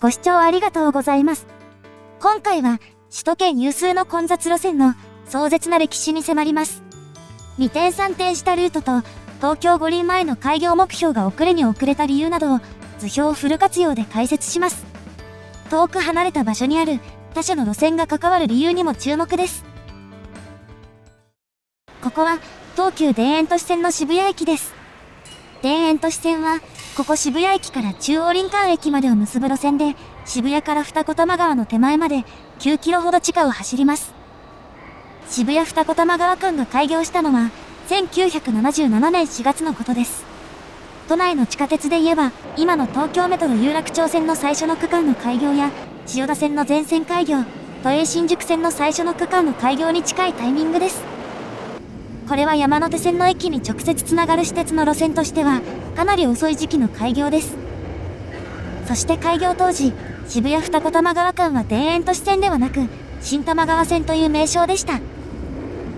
ご視聴ありがとうございます。今回は首都圏有数の混雑路線の壮絶な歴史に迫ります。二転三転したルートと東京五輪前の開業目標が遅れに遅れた理由などを図表をフル活用で解説します。遠く離れた場所にある他社の路線が関わる理由にも注目です。ここは東急田園都市線の渋谷駅です。田園都市線はここ渋谷駅から中央林間駅までを結ぶ路線で、渋谷から二子玉川の手前まで9キロほど地下を走ります。渋谷二子玉川間が開業したのは1977年4月のことです。都内の地下鉄で言えば、今の東京メトロ有楽町線の最初の区間の開業や、千代田線の全線開業、都営新宿線の最初の区間の開業に近いタイミングです。これは山手線の駅に直接つながる私鉄の路線としては、かなり遅い時期の開業です。そして開業当時、渋谷二子玉川間は田園都市線ではなく、新玉川線という名称でした。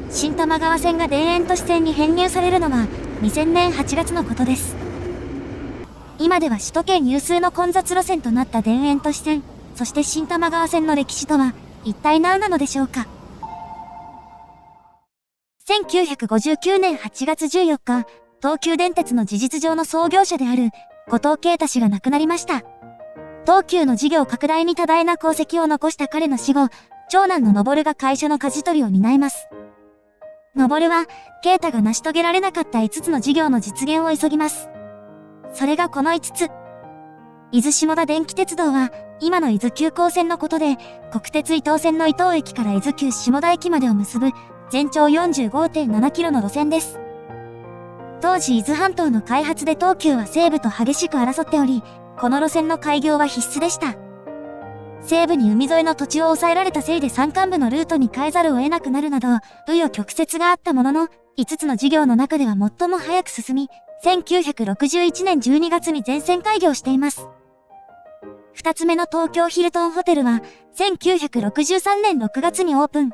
新玉川線が田園都市線に編入されるのは2000年8月のことです。今では首都圏有数の混雑路線となった田園都市線、そして新玉川線の歴史とは一体何なのでしょうか。1959年8月14日、東急電鉄の事実上の創業者である後藤啓太氏が亡くなりました。東急の事業拡大に多大な功績を残した彼の死後、長男の昇が会社の舵取りを担います。昇は、啓太が成し遂げられなかった5つの事業の実現を急ぎます。それがこの5つ。伊豆下田電気鉄道は、今の伊豆急行線のことで、国鉄伊東線の伊東駅から伊豆急下田駅までを結ぶ、全長 45.7 キロの路線です。当時伊豆半島の開発で東急は西武と激しく争っており、この路線の開業は必須でした。西部に海沿いの土地を抑えられたせいで山間部のルートに変えざるを得なくなるなど、紆余曲折があったものの、5つの事業の中では最も早く進み、1961年12月に全線開業しています。2つ目の東京ヒルトンホテルは、1963年6月にオープン。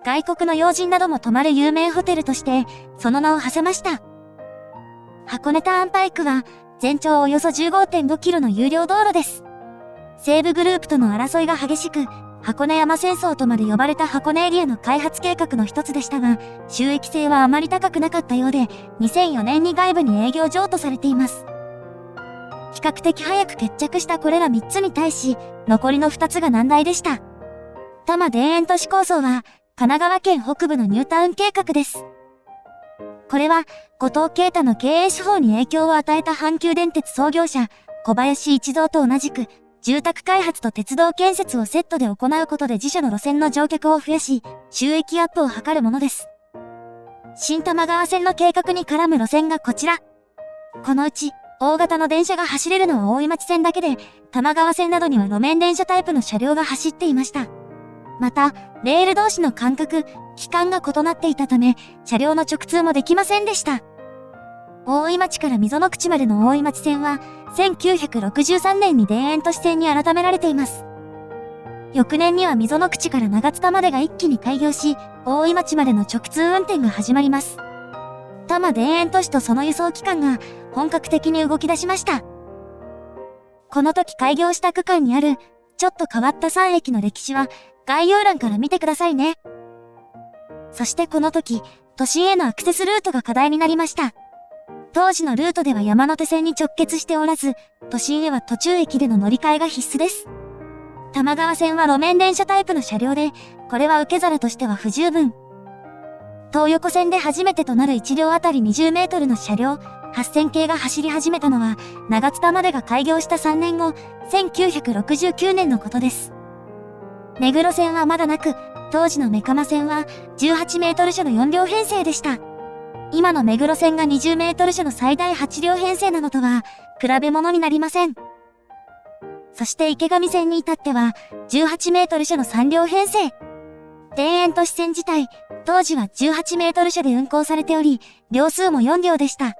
外国の要人なども泊まる有名ホテルとして、その名を馳せました。箱根ターンパイクは、全長およそ 15.5 キロの有料道路です。西武グループとの争いが激しく、箱根山戦争とまで呼ばれた箱根エリアの開発計画の一つでしたが、収益性はあまり高くなかったようで、2004年に外部に営業譲渡されています。比較的早く決着したこれら3つに対し、残りの2つが難題でした。多摩田園都市構想は、神奈川県北部のニュータウン計画です。これは、後藤啓太の経営手法に影響を与えた阪急電鉄創業者、小林一三と同じく、住宅開発と鉄道建設をセットで行うことで自社の路線の乗客を増やし、収益アップを図るものです。新玉川線の計画に絡む路線がこちら。このうち、大型の電車が走れるのは大井町線だけで、玉川線などには路面電車タイプの車両が走っていました。また、レール同士の間隔、期間が異なっていたため、車両の直通もできませんでした。大井町から溝の口までの大井町線は、1963年に田園都市線に改められています。翌年には溝の口から長津田までが一気に開業し、大井町までの直通運転が始まります。多摩田園都市とその輸送機関が本格的に動き出しました。この時開業した区間にある、ちょっと変わった3駅の歴史は、概要欄から見てくださいね。そしてこの時、都心へのアクセスルートが課題になりました。当時のルートでは山手線に直結しておらず、都心へは途中駅での乗り換えが必須です。玉川線は路面電車タイプの車両で、これは受け皿としては不十分。東横線で初めてとなる1両あたり20メートルの車両、8000系が走り始めたのは、長津田までが開業した3年後、1969年のことです。目黒線はまだなく、当時の目蒲線は18メートル車の4両編成でした。今の目黒線が20メートル車の最大8両編成なのとは、比べ物になりません。そして池上線に至っては、18メートル車の3両編成。田園都市線自体、当時は18メートル車で運行されており、両数も4両でした。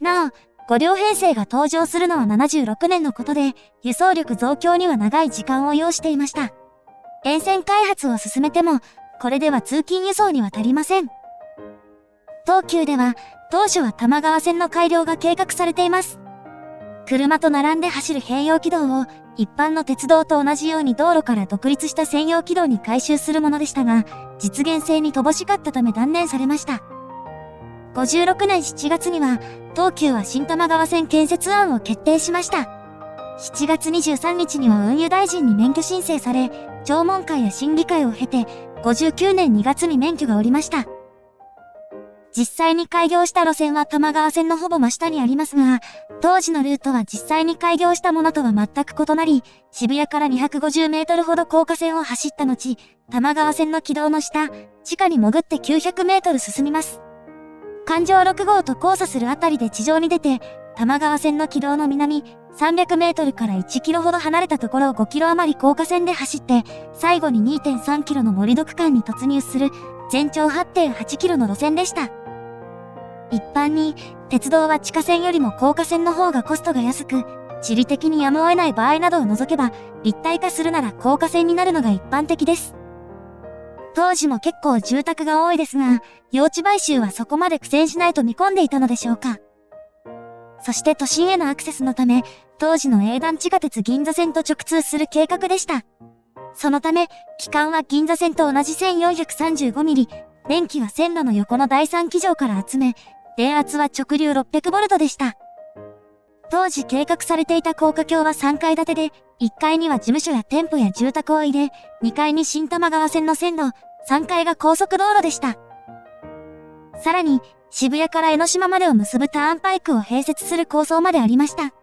なお、5両編成が登場するのは76年のことで、輸送力増強には長い時間を要していました。沿線開発を進めても、これでは通勤輸送には足りません。東急では、当初は多摩川線の改良が計画されています。車と並んで走る併用軌道を一般の鉄道と同じように道路から独立した専用軌道に改修するものでしたが、実現性に乏しかったため断念されました。56年7月には、東急は新玉川線建設案を決定しました。7月23日には運輸大臣に免許申請され、聴聞会や審議会を経て、59年2月に免許が下りました。実際に開業した路線は玉川線のほぼ真下にありますが、当時のルートは実際に開業したものとは全く異なり、渋谷から250メートルほど高架線を走った後、玉川線の軌道の下、地下に潜って900メートル進みます。環状6号と交差するあたりで地上に出て、玉川線の軌道の南、300メートルから1キロほど離れたところを5キロ余り高架線で走って、最後に 2.3 キロの盛り土区間に突入する、全長 8.8 キロの路線でした。一般に、鉄道は地下線よりも高架線の方がコストが安く、地理的にやむを得ない場合などを除けば、立体化するなら高架線になるのが一般的です。当時も結構住宅が多いですが、用地買収はそこまで苦戦しないと見込んでいたのでしょうか。そして都心へのアクセスのため、当時の営団地下鉄銀座線と直通する計画でした。そのため、基幹は銀座線と同じ 1435 ミリ、電気は線路の横の第3基上から集め、電圧は直流600ボルトでした。当時計画されていた高架橋は3階建てで、1階には事務所や店舗や住宅を入れ、2階に新玉川線の線路、3階が高速道路でした。さらに、渋谷から江ノ島までを結ぶターンパイクを併設する構想までありました。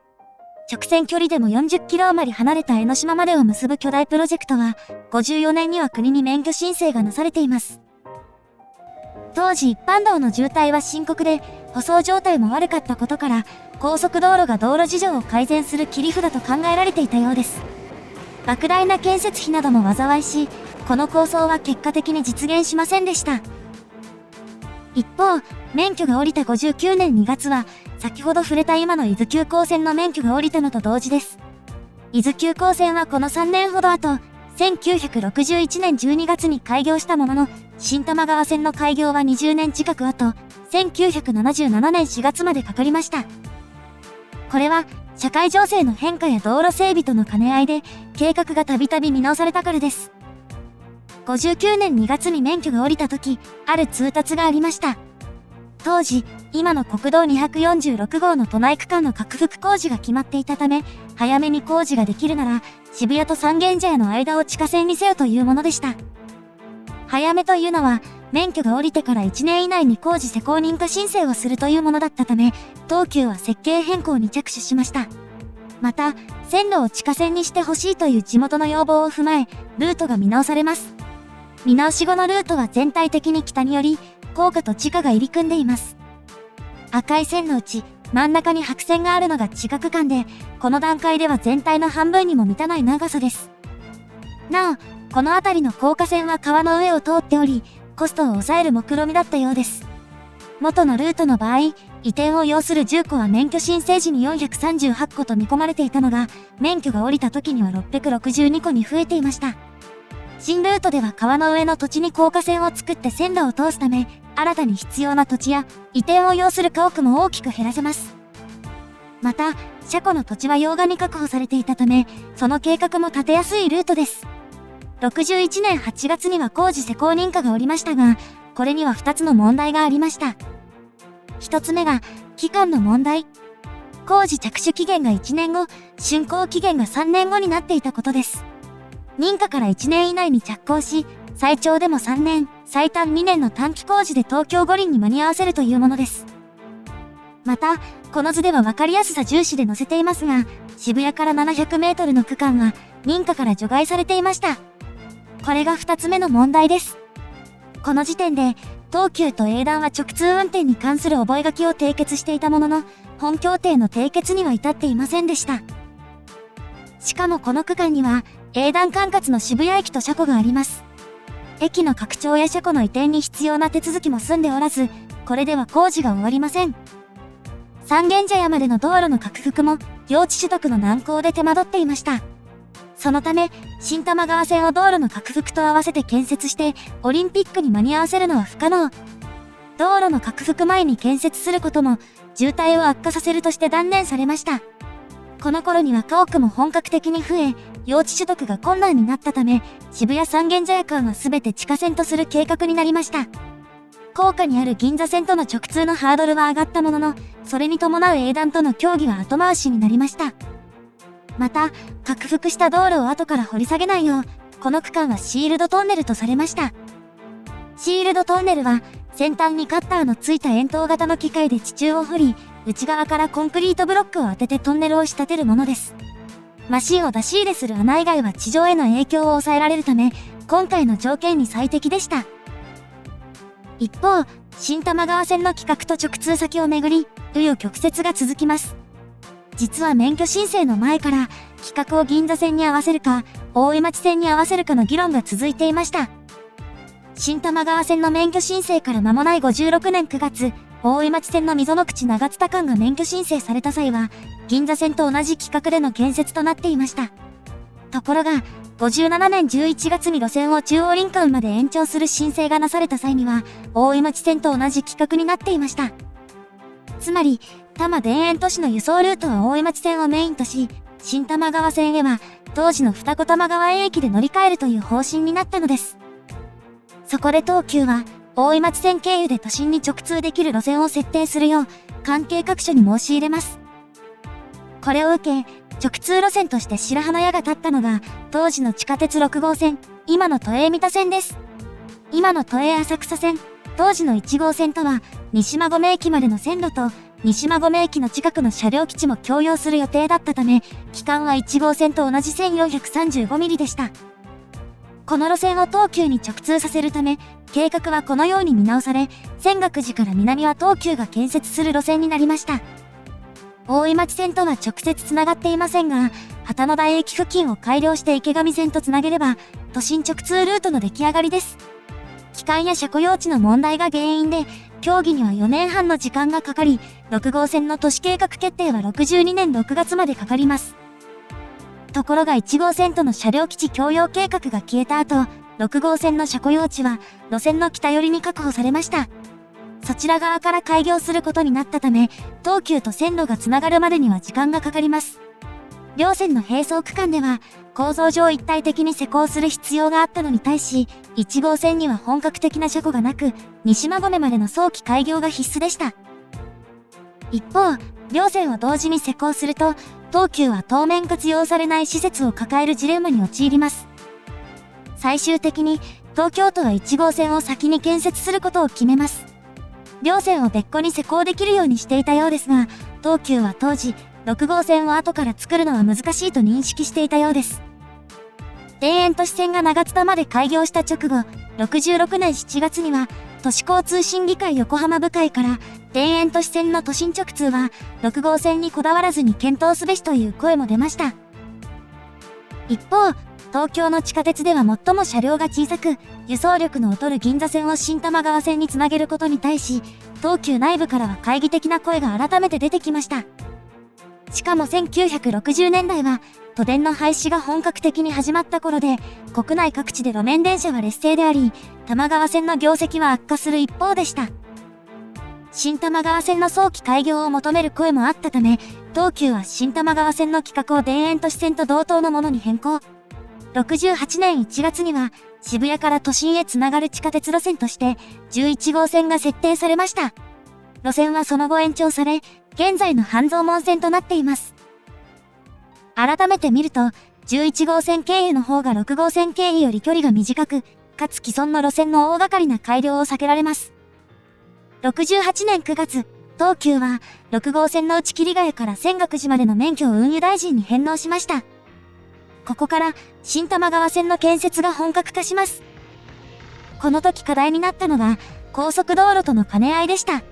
直線距離でも40キロ余り離れた江ノ島までを結ぶ巨大プロジェクトは、54年には国に免許申請がなされています。当時一般道の渋滞は深刻で、舗装状態も悪かったことから、高速道路が道路事情を改善する切り札と考えられていたようです。莫大な建設費なども災いし、この構想は結果的に実現しませんでした。一方、免許が下りた59年2月は、先ほど触れた今の伊豆急行線の免許が下りたのと同時です。伊豆急行線はこの3年ほど後、1961年12月に開業したものの、新玉川線の開業は20年近く後、1977年4月までかかりました。これは、社会情勢の変化や道路整備との兼ね合いで、計画がたびたび見直されたからです。59年2月に免許が下りた時、ある通達がありました。当時、今の国道246号の都内区間の拡幅工事が決まっていたため、早めに工事ができるなら、渋谷と三軒茶屋の間を地下線にせよというものでした。早めというのは、免許が下りてから1年以内に工事施工認可申請をするというものだったため、東急は設計変更に着手しました。また、線路を地下線にしてほしいという地元の要望を踏まえ、ルートが見直されます。見直し後のルートは全体的に北により、高架と地下が入り組んでいます。赤い線のうち、真ん中に白線があるのが地下区間で、この段階では全体の半分にも満たない長さです。なお、この辺りの高架線は川の上を通っており、コストを抑える目論見だったようです。元のルートの場合、移転を要する10個は免許申請時に438個と見込まれていたのが、免許が下りた時には662個に増えていました。新ルートでは川の上の土地に高架線を作って線路を通すため、新たに必要な土地や移転を要する家屋も大きく減らせます。また、車庫の土地は用賀に確保されていたため、その計画も立てやすいルートです。61年8月には工事施工認可が下りましたが、これには2つの問題がありました。1つ目が、期間の問題。工事着手期限が1年後、竣工期限が3年後になっていたことです。認可から1年以内に着工し、最長でも3年、最短2年の短期工事で東京五輪に間に合わせるというものです。また、この図では分かりやすさ重視で載せていますが、渋谷から700メートルの区間は認可から除外されていました。これが2つ目の問題です。この時点で、東急と営団は直通運転に関する覚書を締結していたものの、本協定の締結には至っていませんでした。しかもこの区間には、営団管轄の渋谷駅と車庫があります。駅の拡張や車庫の移転に必要な手続きも済んでおらず、これでは工事が終わりません。三軒茶屋までの道路の拡幅も、用地取得の難航で手間取っていました。そのため、新玉川線を道路の拡幅と合わせて建設して、オリンピックに間に合わせるのは不可能。道路の拡幅前に建設することも、渋滞を悪化させるとして断念されました。この頃には家屋も本格的に増え、用地取得が困難になったため、渋谷三軒茶屋間は全て地下線とする計画になりました。高架にある銀座線との直通のハードルは上がったものの、それに伴う営団との協議は後回しになりました。また、拡幅した道路を後から掘り下げないよう、この区間はシールドトンネルとされました。シールドトンネルは、先端にカッターのついた円筒型の機械で地中を掘り、内側からコンクリートブロックを当ててトンネルを仕立てるものです。マシンを出し入れする穴以外は地上への影響を抑えられるため、今回の条件に最適でした。一方、新玉川線の企画と直通先をめぐり、紆余曲折が続きます。実は免許申請の前から、企画を銀座線に合わせるか、大井町線に合わせるかの議論が続いていました。新玉川線の免許申請から間もない56年9月、大井町線の溝の口長津田間が免許申請された際は、銀座線と同じ規格での建設となっていました。ところが、57年11月に路線を中央林間まで延長する申請がなされた際には、大井町線と同じ規格になっていました。つまり、多摩田園都市の輸送ルートは大井町線をメインとし、新玉川線へは、当時の二子玉川園駅で乗り換えるという方針になったのです。そこで東急は、大井町線経由で都心に直通できる路線を設定するよう、関係各所に申し入れます。これを受け、直通路線として白羽の矢が立ったのが、当時の地下鉄6号線、今の都営三田線です。今の都営浅草線、当時の1号線とは、西馬込駅までの線路と、西馬込駅の近くの車両基地も共用する予定だったため、期間は1号線と同じ1435ミリでした。この路線を東急に直通させるため、計画はこのように見直され、泉岳寺から南は東急が建設する路線になりました。大井町線とは直接つながっていませんが、旗の台駅付近を改良して池上線とつなげれば、都心直通ルートの出来上がりです。期間や車庫用地の問題が原因で、協議には4年半の時間がかかり、6号線の都市計画決定は62年6月までかかります。ところが1号線との車両基地共用計画が消えた後、6号線の車庫用地は路線の北寄りに確保されました。そちら側から開業することになったため、東急と線路がつながるまでには時間がかかります。両線の並走区間では、構造上一体的に施工する必要があったのに対し、1号線には本格的な車庫がなく、西馬込までの早期開業が必須でした。一方、両線を同時に施工すると、東急は当面活用されない施設を抱えるジレンマに陥ります。最終的に、東京都は1号線を先に建設することを決めます。両線を別個に施工できるようにしていたようですが、東急は当時、6号線を後から作るのは難しいと認識していたようです。田園都市線が長津田まで開業した直後、66年7月には、都市交通審議会横浜部会から、田園都市線の都心直通は、6号線にこだわらずに検討すべしという声も出ました。一方、東京の地下鉄では最も車両が小さく、輸送力の劣る銀座線を新玉川線につなげることに対し、東急内部からは懐疑的な声が改めて出てきました。しかも1960年代は、都電の廃止が本格的に始まった頃で、国内各地で路面電車は劣勢であり、玉川線の業績は悪化する一方でした。新玉川線の早期開業を求める声もあったため、東急は新玉川線の企画を田園都市線と同等のものに変更。68年1月には、渋谷から都心へつながる地下鉄路線として、11号線が設定されました。路線はその後延長され、現在の半蔵門線となっています。改めて見ると、11号線経由の方が6号線経由より距離が短く、かつ既存の路線の大掛かりな改良を避けられます。68年9月、東急は、6号線の内桐ヶ谷から泉岳寺までの免許を運輸大臣に返納しました。ここから、新玉川線の建設が本格化します。この時課題になったのが、高速道路との兼ね合いでした。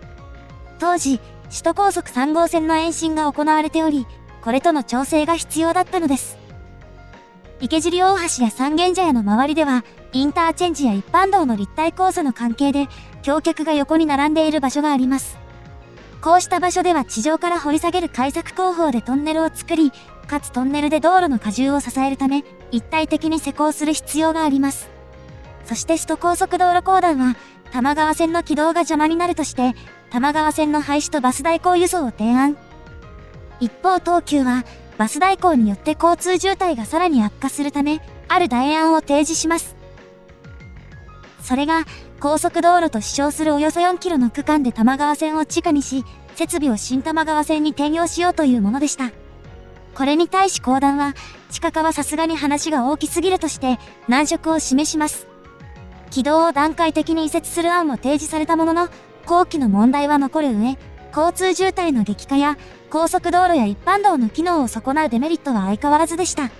当時、首都高速3号線の延伸が行われており、これとの調整が必要だったのです。池尻大橋や三軒茶屋の周りでは、インターチェンジや一般道の立体交差の関係で、橋脚が横に並んでいる場所があります。こうした場所では地上から掘り下げる開削工法でトンネルを作り、かつトンネルで道路の荷重を支えるため、一体的に施工する必要があります。そして首都高速道路公団は、多摩川線の軌道が邪魔になるとして、多摩川線の廃止とバス代行輸送を提案。一方東急は、バス代行によって交通渋滞がさらに悪化するため、ある代案を提示します。それが、高速道路と主張するおよそ4キロの区間で多摩川線を地下にし、設備を新多摩川線に転用しようというものでした。これに対し公団は、地下化はさすがに話が大きすぎるとして、難色を示します。軌道を段階的に移設する案も提示されたものの、後期の問題は残る上、交通渋滞の激化や、高速道路や一般道の機能を損なうデメリットは相変わらずでした。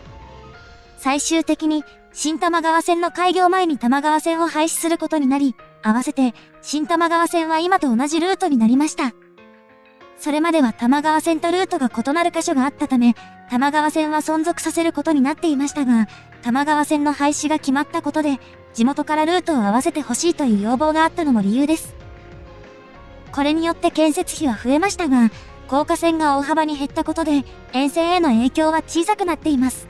最終的に、新多摩川線の開業前に多摩川線を廃止することになり、合わせて、新多摩川線は今と同じルートになりました。それまでは多摩川線とルートが異なる箇所があったため、多摩川線は存続させることになっていましたが、多摩川線の廃止が決まったことで、地元からルートを合わせてほしいという要望があったのも理由です。これによって建設費は増えましたが、高架線が大幅に減ったことで、沿線への影響は小さくなっています。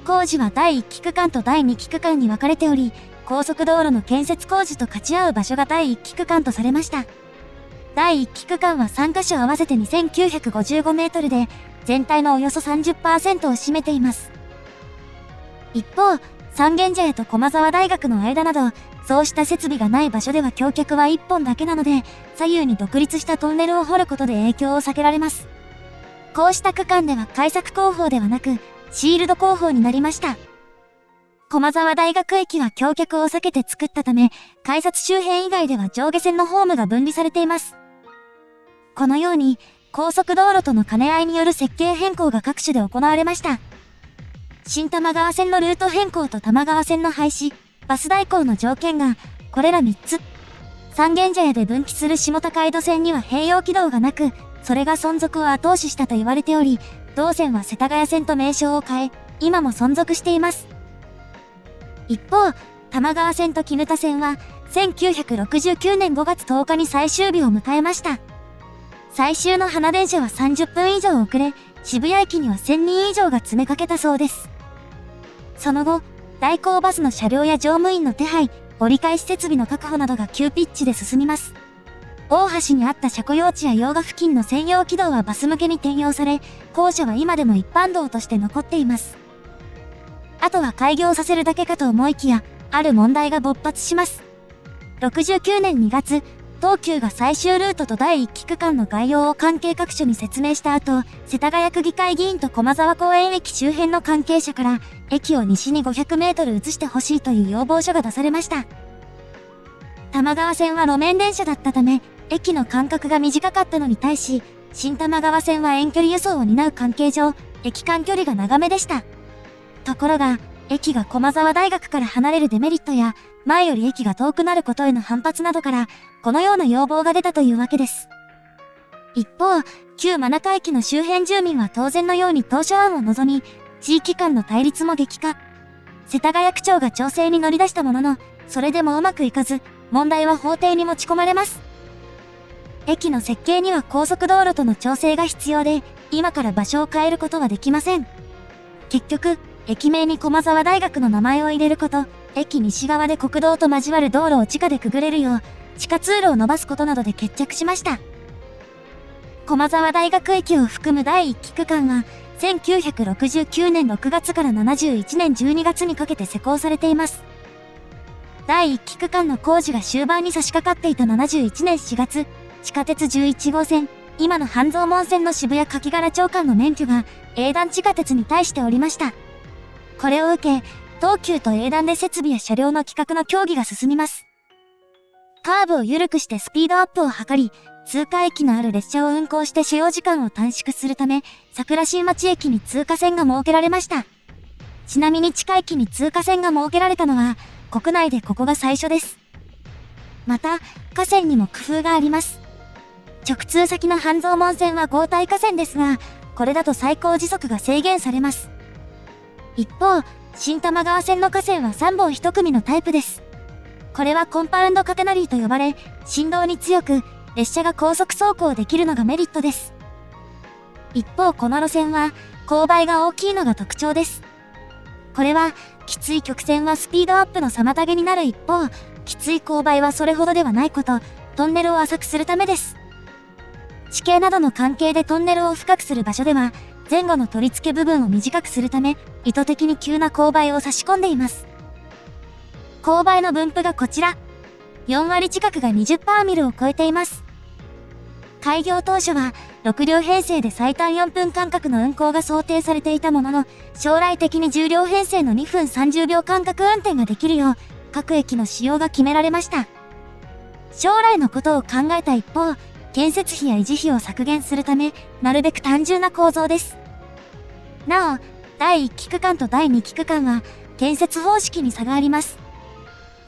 工事は第1期区間と第2期区間に分かれており、高速道路の建設工事と勝ち合う場所が第1期区間とされました。第1期区間は3カ所合わせて2955メートルで、全体のおよそ 30% を占めています。一方、三軒茶屋と駒沢大学の間など、そうした設備がない場所では橋脚は1本だけなので、左右に独立したトンネルを掘ることで影響を避けられます。こうした区間では開削工法ではなく、シールド工法になりました。駒沢大学駅は橋脚を避けて作ったため、改札周辺以外では上下線のホームが分離されています。このように、高速道路との兼ね合いによる設計変更が各種で行われました。新多摩川線のルート変更と多摩川線の廃止、バス代行の条件が、これら3つ。三軒茶屋で分岐する下高井戸線には併用軌道がなく、それが存続を後押ししたと言われており、同線は世田谷線と名称を変え、今も存続しています。一方、多摩川線と絹田線は、1969年5月10日に最終日を迎えました。最終の花電車は30分以上遅れ、渋谷駅には1000人以上が詰めかけたそうです。その後、代行バスの車両や乗務員の手配、折り返し設備の確保などが急ピッチで進みます。大橋にあった車庫用地や用賀付近の専用軌道はバス向けに転用され、校舎は今でも一般道として残っています。あとは開業させるだけかと思いきや、ある問題が勃発します。69年2月、東急が最終ルートと第1期区間の概要を関係各所に説明した後、世田谷区議会議員と駒沢公園駅周辺の関係者から、駅を西に500メートル移してほしいという要望書が出されました。多摩川線は路面電車だったため、駅の間隔が短かったのに対し、新多摩川線は遠距離輸送を担う関係上、駅間距離が長めでした。ところが、駅が駒沢大学から離れるデメリットや、前より駅が遠くなることへの反発などから、このような要望が出たというわけです。一方、旧真中駅の周辺住民は当然のように当初案を望み、地域間の対立も激化。世田谷区長が調整に乗り出したものの、それでもうまくいかず、問題は法廷に持ち込まれます。駅の設計には高速道路との調整が必要で、今から場所を変えることはできません。結局、駅名に駒沢大学の名前を入れること、駅西側で国道と交わる道路を地下でくぐれるよう、地下通路を伸ばすことなどで決着しました。駒沢大学駅を含む第1期区間は、1969年6月から71年12月にかけて施工されています。第1期区間の工事が終盤に差し掛かっていた71年4月、地下鉄11号線、今の半蔵門線の渋谷柿柄町間の免許が、営団地下鉄に対しておりました。これを受け、東急と営団で設備や車両の規格の協議が進みます。カーブを緩くしてスピードアップを図り、通過駅のある列車を運行して所要時間を短縮するため、桜新町駅に通過線が設けられました。ちなみに地下駅に通過線が設けられたのは、国内でここが最初です。また、架線にも工夫があります。直通先の半蔵門線は合体架線ですが、これだと最高時速が制限されます。一方、新多摩川線の架線は3本1組のタイプです。これはコンパウンドカテナリーと呼ばれ、振動に強く、列車が高速走行できるのがメリットです。一方この路線は、勾配が大きいのが特徴です。これは、きつい曲線はスピードアップの妨げになる一方、きつい勾配はそれほどではないこと、トンネルを浅くするためです。地形などの関係でトンネルを深くする場所では、前後の取り付け部分を短くするため、意図的に急な勾配を差し込んでいます。勾配の分布がこちら。4割近くが20%ミルを超えています。開業当初は、6両編成で最短4分間隔の運行が想定されていたものの、将来的に10両編成の2分30秒間隔運転ができるよう、各駅の使用が決められました。将来のことを考えた一方、建設費や維持費を削減するため、なるべく単純な構造です。なお、第1期区間と第2期区間は、建設方式に差があります。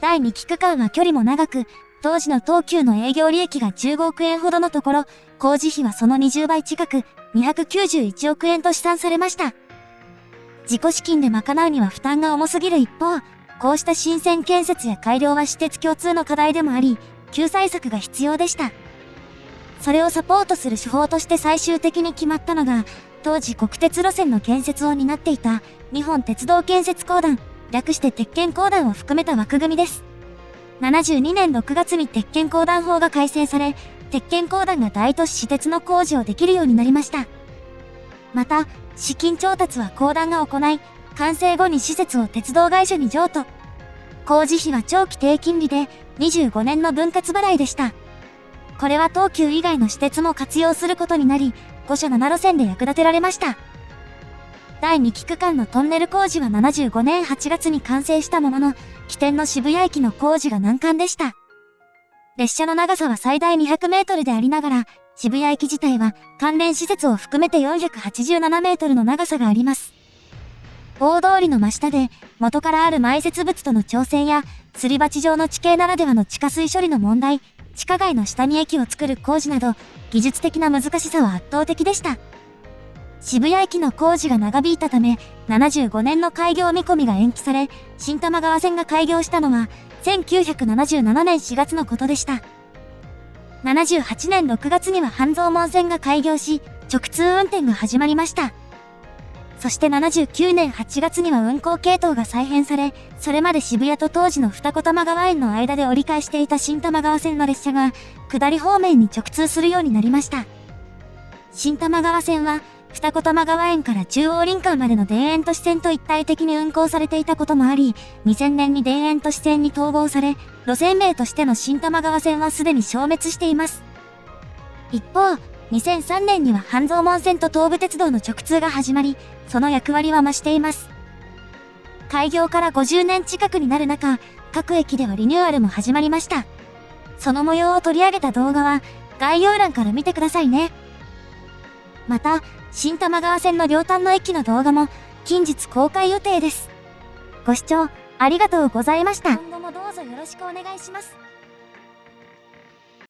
第2期区間は距離も長く、当時の東急の営業利益が15億円ほどのところ、工事費はその20倍近く、291億円と試算されました。自己資金で賄うには負担が重すぎる一方、こうした新線建設や改良は私鉄共通の課題でもあり、救済策が必要でした。それをサポートする手法として最終的に決まったのが、当時国鉄路線の建設を担っていた日本鉄道建設公団、略して鉄建公団を含めた枠組みです。72年6月に鉄建公団法が改正され、鉄建公団が大都市私鉄の工事をできるようになりました。また、資金調達は公団が行い、完成後に施設を鉄道会社に譲渡。工事費は長期低金利で25年の分割払いでした。これは東急以外の私鉄も活用することになり、5社7路線で役立てられました。第2期区間のトンネル工事は75年8月に完成したものの、起点の渋谷駅の工事が難関でした。列車の長さは最大200メートルでありながら、渋谷駅自体は関連施設を含めて487メートルの長さがあります。大通りの真下で、元からある埋設物との調整や、すり鉢状の地形ならではの地下水処理の問題、地下街の下に駅を作る工事など、技術的な難しさは圧倒的でした。渋谷駅の工事が長引いたため、75年の開業見込みが延期され、新玉川線が開業したのは、1977年4月のことでした。78年6月には半蔵門線が開業し、直通運転が始まりました。そして79年8月には運行系統が再編され、それまで渋谷と当時の二子玉川園の間で折り返していた新玉川線の列車が、下り方面に直通するようになりました。新玉川線は、二子玉川園から中央林間までの田園都市線と一体的に運行されていたこともあり、2000年に田園都市線に統合され、路線名としての新玉川線はすでに消滅しています。一方、2003年には半蔵門線と東武鉄道の直通が始まり、その役割は増しています。開業から50年近くになる中、各駅ではリニューアルも始まりました。その模様を取り上げた動画は、概要欄から見てくださいね。また、新玉川線の両端の駅の動画も近日公開予定です。ご視聴ありがとうございました。今後もどうぞよろしくお願いします。